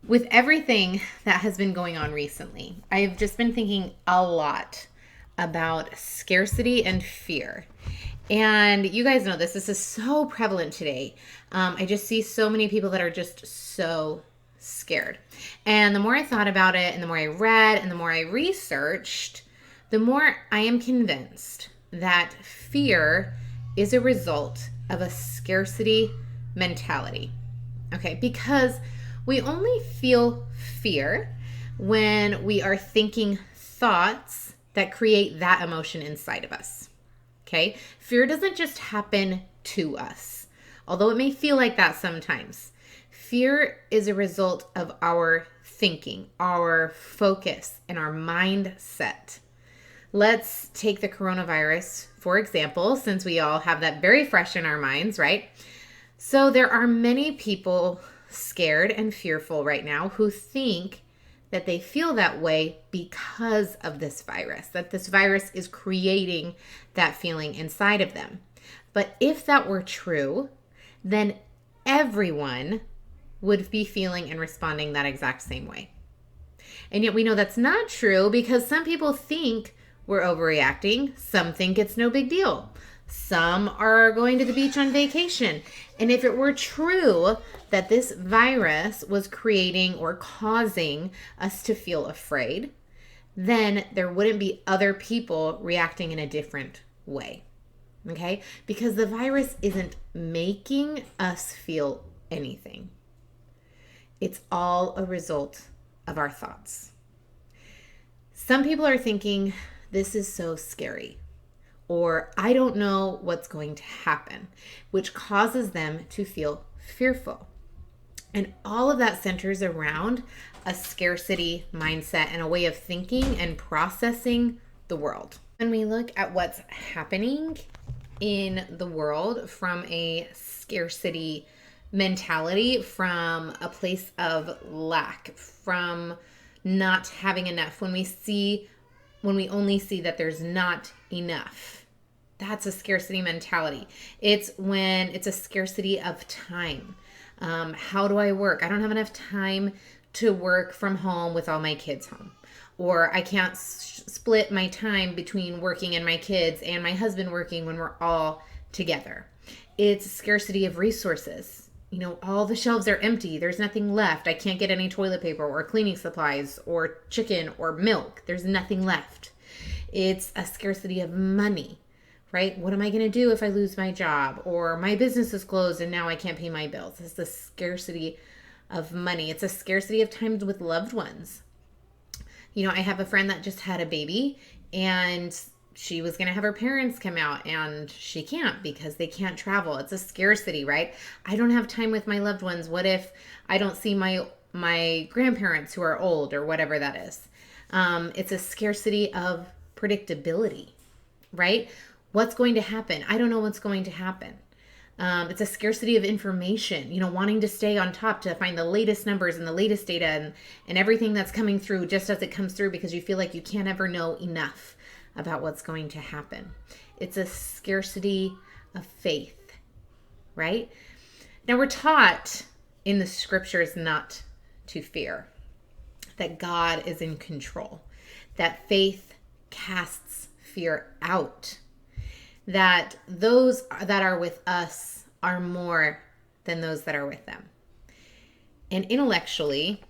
With everything that has been going on recently, I've just been thinking a lot about scarcity and fear. And you guys know this is so prevalent today. I just see so many people that are just so scared. And the more I thought about it, and the more I read, and the more I researched, the more I am convinced that fear is a result of a scarcity mentality. Okay, because we only feel fear when we are thinking thoughts that create that emotion inside of us. Okay, fear doesn't just happen to us, although it may feel like that sometimes. Fear is a result of our thinking, our focus, and our mindset. Let's take the coronavirus, for example, since we all have that very fresh in our minds, right? So there are many people scared and fearful right now who think that they feel that way because of this virus, that this virus is creating that feeling inside of them. But if that were true, then everyone would be feeling and responding that exact same way. And yet we know that's not true because some people think we're overreacting. Some think it's no big deal. Some are going to the beach on vacation. And if it were true that this virus was creating or causing us to feel afraid, then there wouldn't be other people reacting in a different way. Okay? Because the virus isn't making us feel anything. It's all a result of our thoughts. Some people are thinking, this is so scary, or I don't know what's going to happen, which causes them to feel fearful. And all of that centers around a scarcity mindset and a way of thinking and processing the world. When we look at what's happening in the world from a scarcity mentality, from a place of lack, from not having enough, when we only see that there's not enough, that's a scarcity mentality. It's when it's a scarcity of time. How do I work? I don't have enough time to work from home with all my kids home. Or I can't split my time between working and my kids and my husband working when we're all together. It's a scarcity of resources. You know, all the shelves are empty. There's nothing left. I can't get any toilet paper or cleaning supplies or chicken or milk. There's nothing left. It's a scarcity of money, right? What am I going to do if I lose my job or my business is closed and now I can't pay my bills? It's the scarcity of money. It's a scarcity of times with loved ones. You know, I have a friend that just had a baby and she was going to have her parents come out and she can't because they can't travel. It's a scarcity, right? I don't have time with my loved ones. What if I don't see my grandparents who are old or whatever that is? It's a scarcity of predictability, right? What's going to happen? I don't know what's going to happen. It's a scarcity of information, you know, wanting to stay on top to find the latest numbers and the latest data and everything that's coming through just as it comes through because you feel like you can't ever know enough about what's going to happen. It's a scarcity of faith, right? Now we're taught in the scriptures not to fear, that God is in control, that faith casts fear out, that those that are with us are more than those that are with them. And intellectually,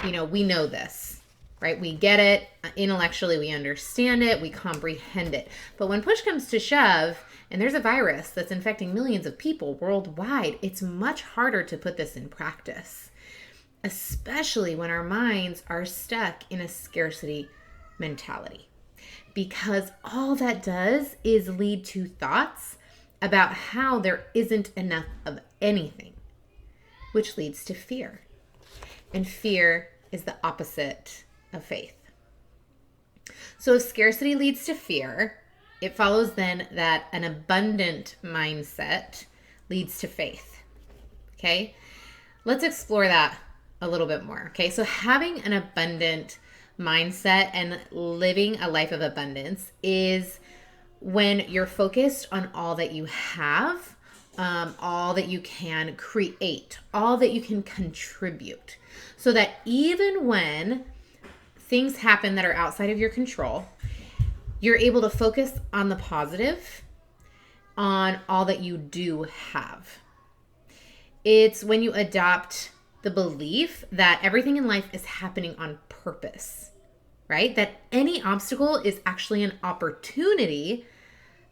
you know, we know this, right? We get it. Intellectually, we understand it. We comprehend it. But when push comes to shove, and there's a virus that's infecting millions of people worldwide, it's much harder to put this in practice, especially when our minds are stuck in a scarcity mentality. Because all that does is lead to thoughts about how there isn't enough of anything, which leads to fear. And fear is the opposite of faith. So if scarcity leads to fear, it follows then that an abundant mindset leads to faith. Okay? Let's explore that a little bit more. Okay? So having an abundant mindset and living a life of abundance is when you're focused on all that you have all that you can create, all that you can contribute. So that even when things happen that are outside of your control, you're able to focus on the positive, on all that you do have. It's when you adopt the belief that everything in life is happening on purpose, right? That any obstacle is actually an opportunity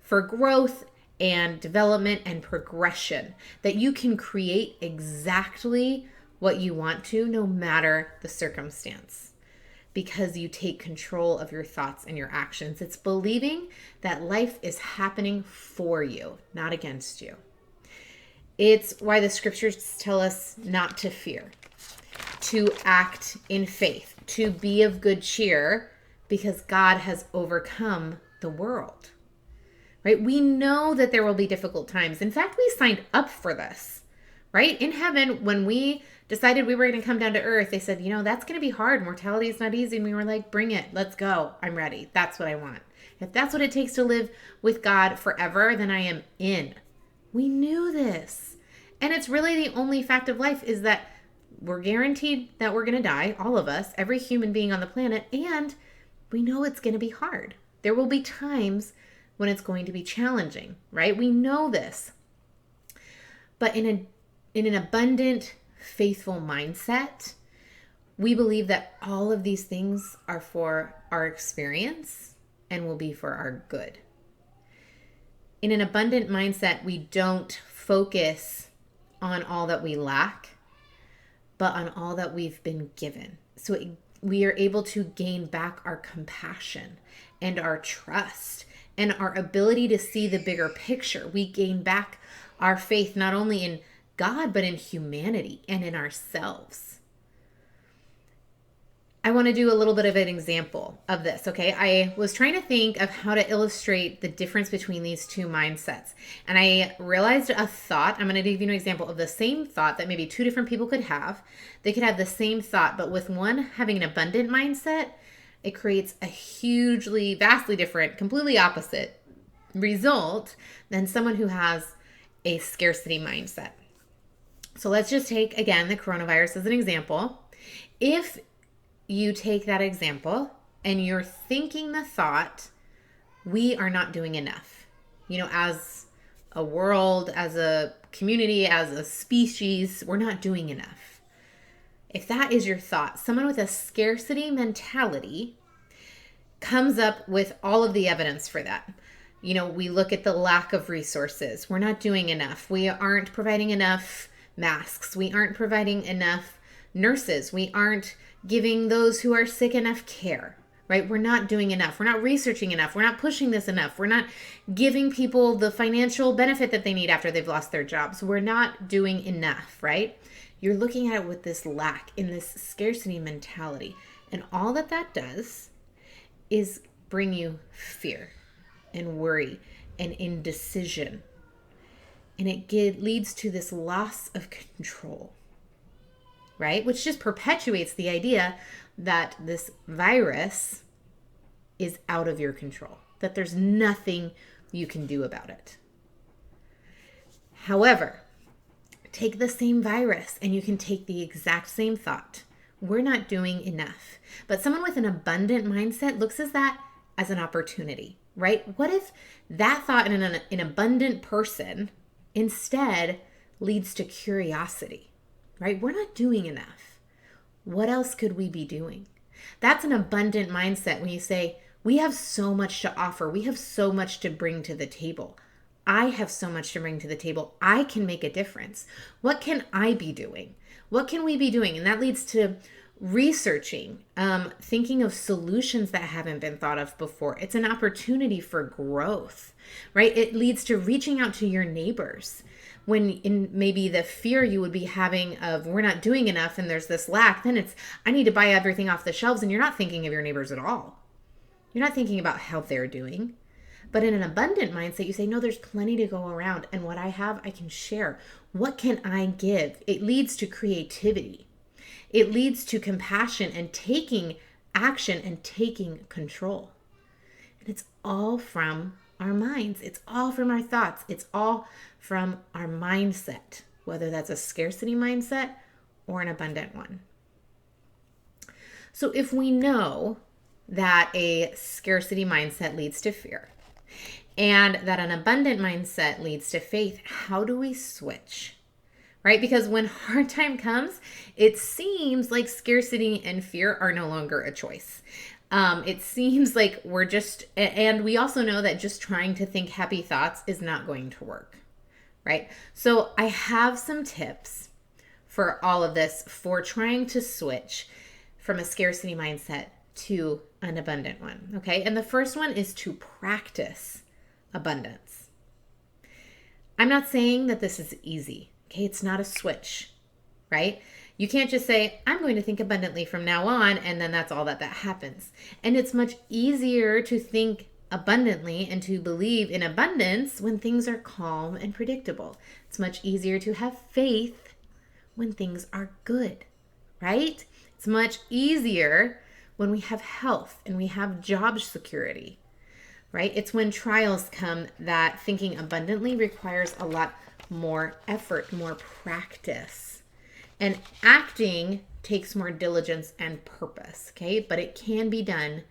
for growth and development and progression, that you can create exactly what you want to, no matter the circumstance, because you take control of your thoughts and your actions. It's believing that life is happening for you, not against you. It's why the scriptures tell us not to fear, to act in faith, to be of good cheer, because God has overcome the world, right? We know that there will be difficult times. In fact, we signed up for this, right? In heaven, when we decided we were going to come down to earth, they said, that's going to be hard. Mortality is not easy. And we were like, bring it. Let's go. I'm ready. That's what I want. If that's what it takes to live with God forever, then I am in. We knew this. And it's really the only fact of life is that we're guaranteed that we're going to die, all of us, every human being on the planet, and we know it's going to be hard. There will be times when it's going to be challenging, right? We know this. But in an abundant, faithful mindset, we believe that all of these things are for our experience and will be for our good. In an abundant mindset, we don't focus on all that we lack, but on all that we've been given. So we are able to gain back our compassion and our trust and our ability to see the bigger picture. We gain back our faith not only in God, but in humanity and in ourselves. I want to do a little bit of an example of this, okay? I was trying to think of how to illustrate the difference between these two mindsets. And I realized a thought. I'm going to give you an example of the same thought that maybe two different people could have. They could have the same thought, but with one having an abundant mindset, it creates a hugely, vastly different, completely opposite result than someone who has a scarcity mindset. So let's just take, again, the coronavirus as an example. If you take that example and you're thinking the thought, we are not doing enough. As a world, as a community, as a species, we're not doing enough. If that is your thought, someone with a scarcity mentality comes up with all of the evidence for that. We look at the lack of resources. We're not doing enough. We aren't providing enough masks. We aren't providing enough nurses. We aren't giving those who are sick enough care, right? We're not doing enough. We're not researching enough. We're not pushing this enough. We're not giving people the financial benefit that they need after they've lost their jobs. We're not doing enough, right? You're looking at it with this lack, in this scarcity mentality. And all that does is bring you fear and worry and indecision. And it leads to this loss of control, right? Which just perpetuates the idea that this virus is out of your control, that there's nothing you can do about it. However, take the same virus and you can take the exact same thought. We're not doing enough. But someone with an abundant mindset looks at that as an opportunity, right? What if that thought in an abundant person instead leads to curiosity? Right? We're not doing enough. What else could we be doing? That's an abundant mindset when you say, we have so much to offer. We have so much to bring to the table. I have so much to bring to the table. I can make a difference. What can I be doing? What can we be doing? And that leads to researching, thinking of solutions that haven't been thought of before. It's an opportunity for growth, right? It leads to reaching out to your neighbors. When in maybe the fear you would be having of we're not doing enough and there's this lack, then it's I need to buy everything off the shelves, and you're not thinking of your neighbors at all. You're not thinking about how they're doing. But in an abundant mindset, you say, no, there's plenty to go around, and what I have, I can share. What can I give? It leads to creativity. It leads to compassion and taking action and taking control. And it's all from our minds. It's all from our thoughts. It's all from our mindset, whether that's a scarcity mindset or an abundant one. So if we know that a scarcity mindset leads to fear and that an abundant mindset leads to faith, how do we switch? Right? Because when hard time comes, it seems like scarcity and fear are no longer a choice. It seems like and we also know that just trying to think happy thoughts is not going to work, right? So I have some tips for all of this for trying to switch from a scarcity mindset to an abundant one, okay? And the first one is to practice abundance. I'm not saying that this is easy, okay? It's not a switch, right? You can't just say, I'm going to think abundantly from now on, and then that's all that happens. And it's much easier to think abundantly and to believe in abundance when things are calm and predictable. It's much easier to have faith when things are good, right? It's much easier when we have health and we have job security, right? It's when trials come that thinking abundantly requires a lot more effort, more practice. And acting takes more diligence and purpose, okay? But it can be done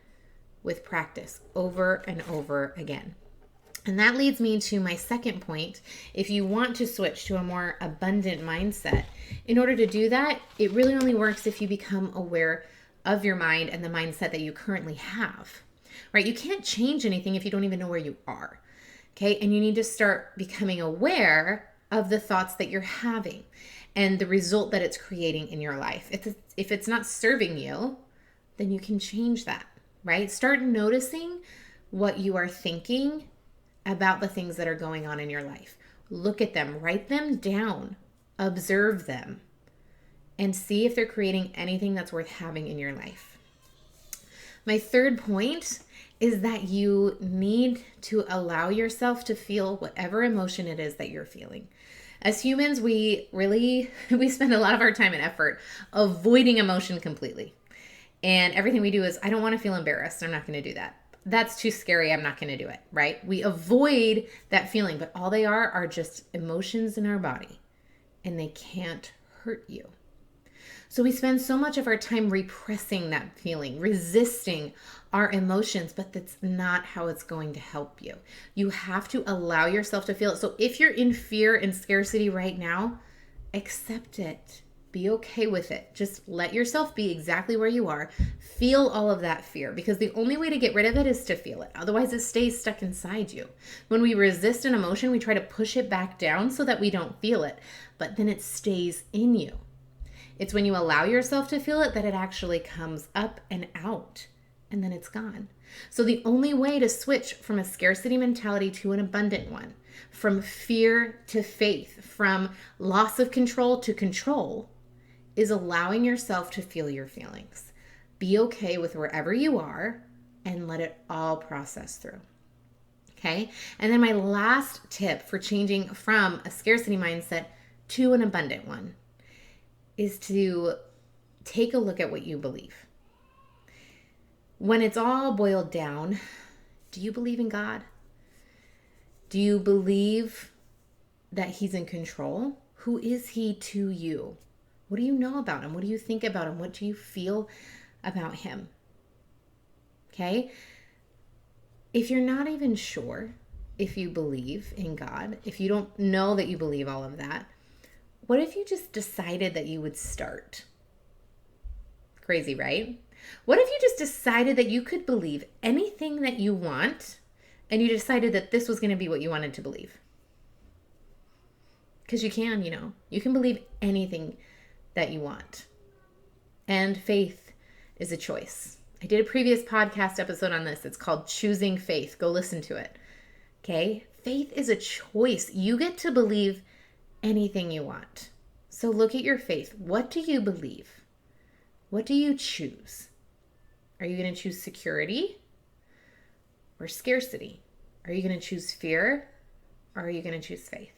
with practice over and over again. And that leads me to my second point. If you want to switch to a more abundant mindset, in order to do that, it really only works if you become aware of your mind and the mindset that you currently have, right? You can't change anything if you don't even know where you are, okay? And you need to start becoming aware of the thoughts that you're having and the result that it's creating in your life. If it's not serving you, then you can change that, right? Start noticing what you are thinking about the things that are going on in your life. Look at them, write them down, observe them, and see if they're creating anything that's worth having in your life. My third point is that you need to allow yourself to feel whatever emotion it is that you're feeling. As humans, we spend a lot of our time and effort avoiding emotion completely. And everything we do is, I don't want to feel embarrassed. I'm not going to do that. That's too scary. I'm not going to do it, right? We avoid that feeling, but all they are just emotions in our body, and they can't hurt you. So we spend so much of our time repressing that feeling, resisting our emotions, but that's not how it's going to help you. You have to allow yourself to feel it. So if you're in fear and scarcity right now, accept it. Be okay with it. Just let yourself be exactly where you are. Feel all of that fear, because the only way to get rid of it is to feel it. Otherwise, it stays stuck inside you. When we resist an emotion, we try to push it back down so that we don't feel it, but then it stays in you. It's when you allow yourself to feel it that it actually comes up and out, and then it's gone. So the only way to switch from a scarcity mentality to an abundant one, from fear to faith, from loss of control to control, is allowing yourself to feel your feelings. Be okay with wherever you are and let it all process through. Okay? And then my last tip for changing from a scarcity mindset to an abundant one is to take a look at what you believe. When it's all boiled down, do you believe in God? Do you believe that He's in control? Who is He to you? What do you know about Him? What do you think about Him? What do you feel about Him? Okay? If you're not even sure if you believe in God, if you don't know that you believe all of that, what if you just decided that you would start? Crazy, right? What if you just decided that you could believe anything that you want, and you decided that this was going to be what you wanted to believe? Because you can, you can believe anything that you want. And faith is a choice. I did a previous podcast episode on this. It's called Choosing Faith. Go listen to it. Okay? Faith is a choice. You get to believe anything you want. So look at your faith. What do you believe? What do you choose? Are you going to choose security or scarcity? Are you going to choose fear or are you going to choose faith?